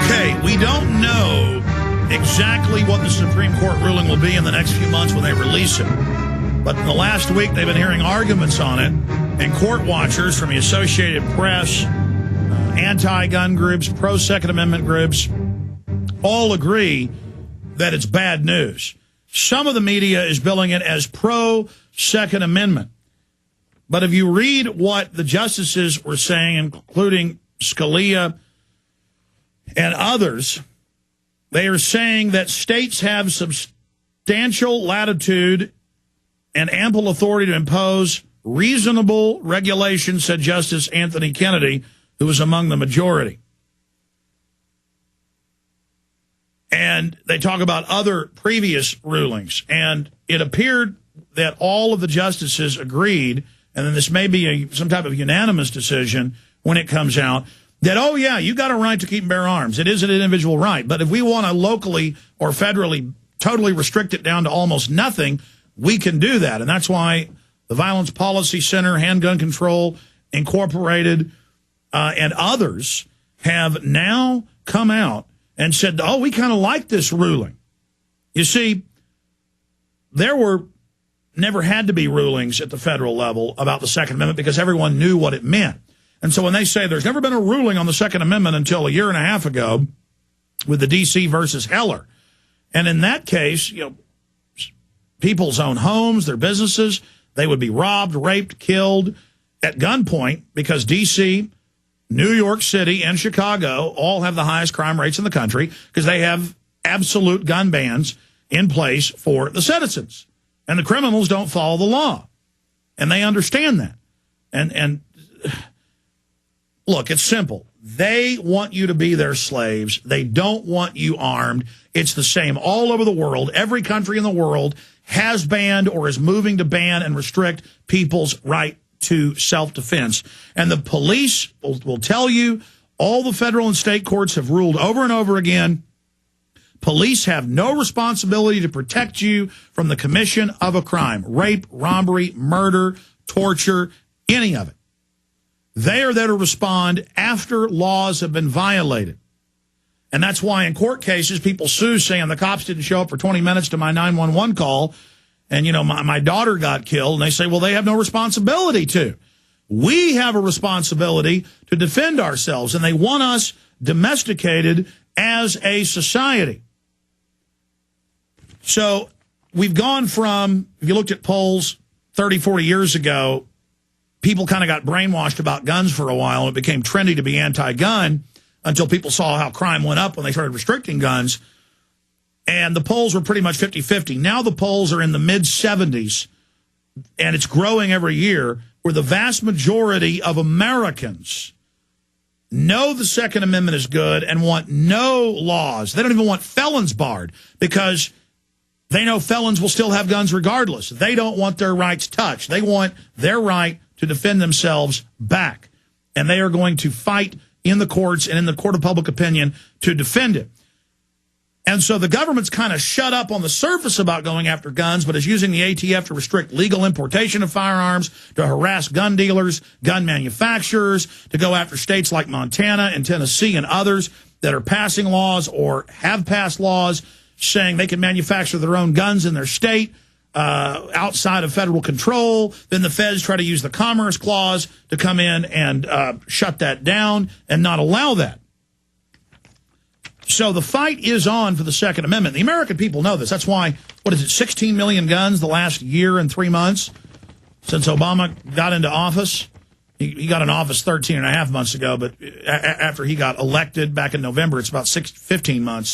Okay, we don't know exactly what the Supreme Court ruling will be in the next few months when they release it. But in the last week, they've been hearing arguments on it, and court watchers from the Associated Press, anti-gun groups, pro-Second Amendment groups, all agree that it's bad news. Some of the media is billing it as pro-Second Amendment. But if you read what the justices were saying, including Scalia and others, they are saying that states have substantial latitude and ample authority to impose reasonable regulation, said Justice Anthony Kennedy, who was among the majority. And they talk about other previous rulings. And it appeared that all of the justices agreed, and then this may be some type of unanimous decision when it comes out, that, oh, yeah, you got a right to keep and bear arms. It is an individual right. But if we want to locally or federally totally restrict it down to almost nothing, we can do that. And that's why the Violence Policy Center, Handgun Control Incorporated, and others have now come out and said, oh, we kind of like this ruling. You see, there never had to be rulings at the federal level about the Second Amendment because everyone knew what it meant. And so when they say there's never been a ruling on the Second Amendment until a year and a half ago with the D.C. versus Heller, and in that case, you know, people's own homes, their businesses, they would be robbed, raped, killed at gunpoint because D.C., New York City, and Chicago all have the highest crime rates in the country because they have absolute gun bans in place for the citizens. And the criminals don't follow the law. And they understand that. And look, it's simple. They want you to be their slaves. They don't want you armed. It's the same all over the world. Every country in the world has banned or is moving to ban and restrict people's right to self-defense. And the police will tell you, all the federal and state courts have ruled over and over again, police have no responsibility to protect you from the commission of a crime, rape, robbery, murder, torture, any of it. They are there to respond after laws have been violated. And that's why in court cases, people sue saying the cops didn't show up for 20 minutes to my 911 call, and, you know, my daughter got killed, and they say, well, they have no responsibility to. We have a responsibility to defend ourselves, and they want us domesticated as a society. So we've gone from, if you looked at polls 30, 40 years ago, people kind of got brainwashed about guns for a while, and it became trendy to be anti-gun until people saw how crime went up when they started restricting guns. And the polls were pretty much 50-50. Now the polls are in the mid-70s, and it's growing every year, where the vast majority of Americans know the Second Amendment is good and want no laws. They don't even want felons barred because they know felons will still have guns regardless. They don't want their rights touched. They want their right to defend themselves back. And they are going to fight in the courts and in the court of public opinion to defend it. And so the government's kind of shut up on the surface about going after guns, but is using the ATF to restrict legal importation of firearms, to harass gun dealers, gun manufacturers, to go after states like Montana and Tennessee and others that are passing laws or have passed laws saying they can manufacture their own guns in their state outside of federal control. Then the feds try to use the Commerce Clause to come in and shut that down and not allow that. So the fight is on for the Second Amendment. The American people know this. That's why, 16 million guns the last year and 3 months since Obama got into office? He got in office 13 and a half months ago, but after he got elected back in November, it's about 16 months.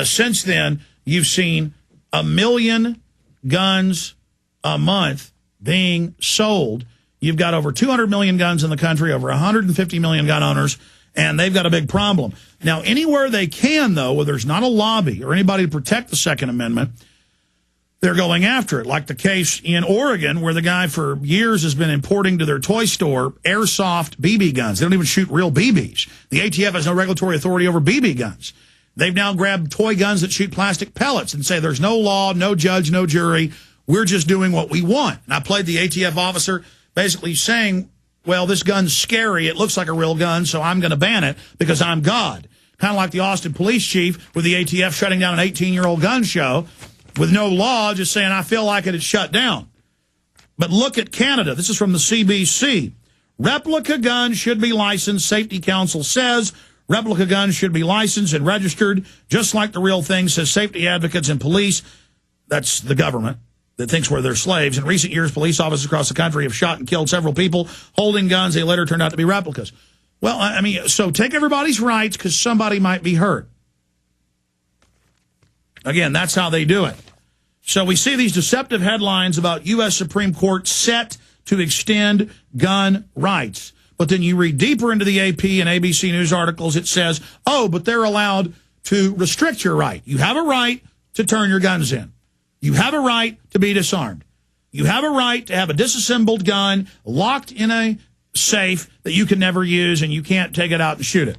Since then, you've seen 1 million guns a month being sold. You've got over 200 million guns in the country, over 150 million gun owners, and they've got a big problem. Now, anywhere they can, though, where there's not a lobby or anybody to protect the Second Amendment, they're going after it, like the case in Oregon where the guy for years has been importing to their toy store airsoft BB guns. They don't even shoot real BBs. The ATF has no regulatory authority over BB guns. They've now grabbed toy guns that shoot plastic pellets and say there's no law, no judge, no jury. We're just doing what we want. And I played the ATF officer basically saying, well, this gun's scary. It looks like a real gun, so I'm going to ban it because I'm God. kind of like the Austin police chief with the ATF shutting down an 18-year-old gun show with no law, just saying, I feel like it's shut down. But look at Canada. This is from the CBC. Replica guns should be licensed, Safety Council says. Replica guns should be licensed and registered, just like the real thing, says safety advocates and police. That's the government that thinks we're their slaves. In recent years, police officers across the country have shot and killed several people holding guns they later turned out to be replicas. Well, I mean, so take everybody's rights because somebody might be hurt. Again, that's how they do it. So we see these deceptive headlines about U.S. Supreme Court set to extend gun rights. But then you read deeper into the AP and ABC News articles, it says, oh, but they're allowed to restrict your right. You have a right to turn your guns in. You have a right to be disarmed. You have a right to have a disassembled gun locked in a safe that you can never use, and you can't take it out and shoot it.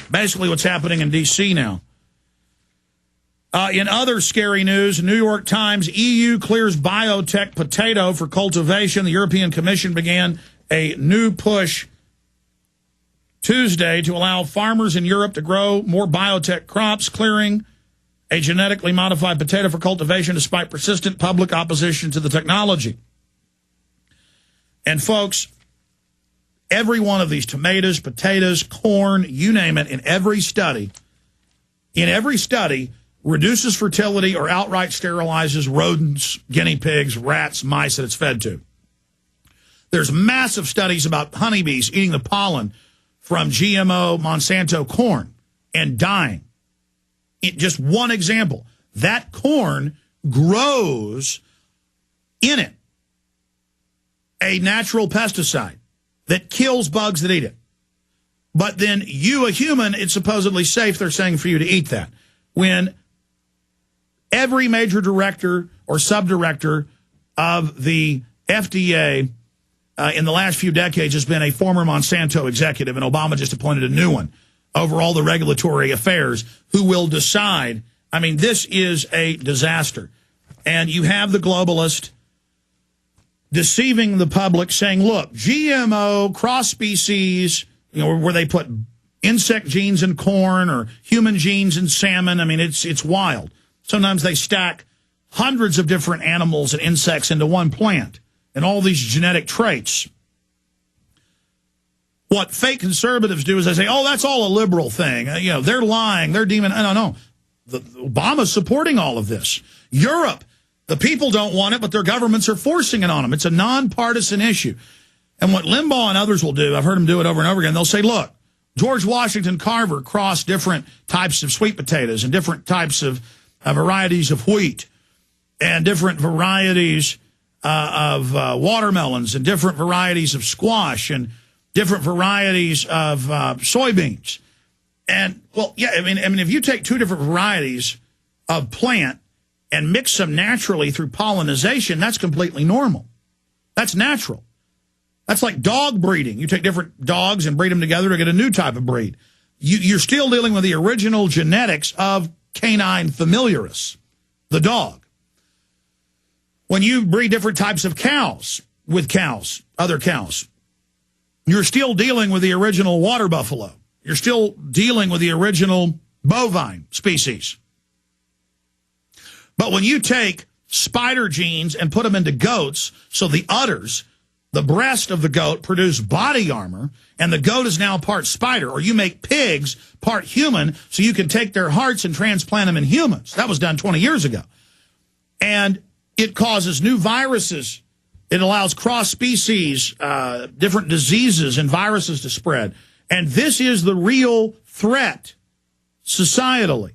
Basically what's happening in D.C. now. In other scary news, New York Times, EU clears biotech potato for cultivation. The European Commission began a new push Tuesday to allow farmers in Europe to grow more biotech crops, clearing a genetically modified potato for cultivation despite persistent public opposition to the technology. And folks, every one of these tomatoes, potatoes, corn, you name it, in every study, reduces fertility or outright sterilizes rodents, guinea pigs, rats, mice that it's fed to. There's massive studies about honeybees eating the pollen from GMO Monsanto corn and dying. Just one example. That corn grows in it a natural pesticide that kills bugs that eat it. But then you, a human, it's supposedly safe, they're saying, for you to eat that. When every major director or subdirector of the FDA in the last few decades has been a former Monsanto executive, and Obama just appointed a new one over all the regulatory affairs who will decide. I mean, this is a disaster. And you have the globalist deceiving the public, saying, look, GMO, cross-species, where they put insect genes in corn or human genes in salmon. I mean, it's wild. Sometimes they stack hundreds of different animals and insects into one plant and all these genetic traits. What fake conservatives do is they say, oh, that's all a liberal thing. They're lying. They're demon. No. Obama's supporting all of this. Europe, the people don't want it, but their governments are forcing it on them. It's a nonpartisan issue. And what Limbaugh and others will do, I've heard them do it over and over again, they'll say, look, George Washington Carver crossed different types of sweet potatoes and different types of varieties of wheat and different varieties of watermelons and different varieties of squash and different varieties of soybeans. And, well, yeah, I mean, if you take two different varieties of plant and mix them naturally through pollination, that's completely normal. That's natural. That's like dog breeding. You take different dogs and breed them together to get a new type of breed. You're still dealing with the original genetics of canine familiaris, the dog. When you breed different types of cows with cows, other cows, you're still dealing with the original water buffalo. You're still dealing with the original bovine species. But when you take spider genes and put them into goats, so the udders, the breast of the goat, produce body armor, and the goat is now part spider, or you make pigs part human so you can take their hearts and transplant them in humans. That was done 20 years ago. And it causes new viruses. It allows cross-species, different diseases and viruses to spread. And this is the real threat societally.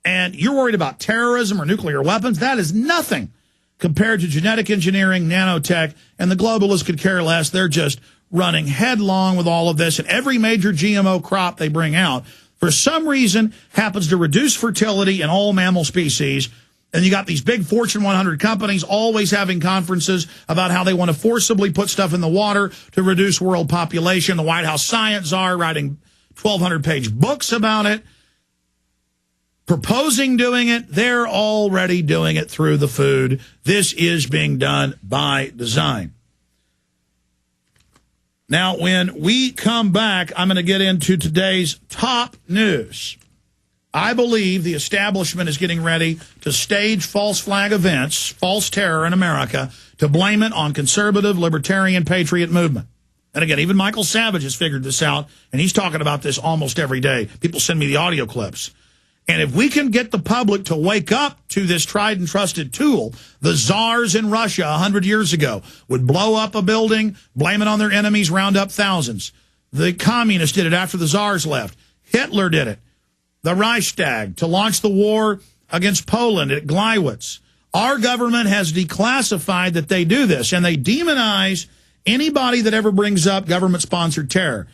And you're worried about terrorism or nuclear weapons? That is nothing compared to genetic engineering, nanotech, and the globalists could care less. They're just running headlong with all of this. And every major GMO crop they bring out, for some reason, happens to reduce fertility in all mammal species. And you got these big Fortune 100 companies always having conferences about how they want to forcibly put stuff in the water to reduce world population. The White House science czar writing 1,200-page books about it, proposing doing it. They're already doing it through the food. This is being done by design. Now, when we come back, I'm going to get into today's top news. I believe the establishment is getting ready to stage false flag events, false terror in America, to blame it on conservative, libertarian, patriot movement. And again, even Michael Savage has figured this out, and he's talking about this almost every day. People send me the audio clips. And if we can get the public to wake up to this tried and trusted tool, the czars in Russia 100 years ago would blow up a building, blame it on their enemies, round up thousands. The communists did it after the czars left. Hitler did it. The Reichstag to launch the war against Poland at Gleiwitz. Our government has declassified that they do this, and they demonize anybody that ever brings up government-sponsored terror.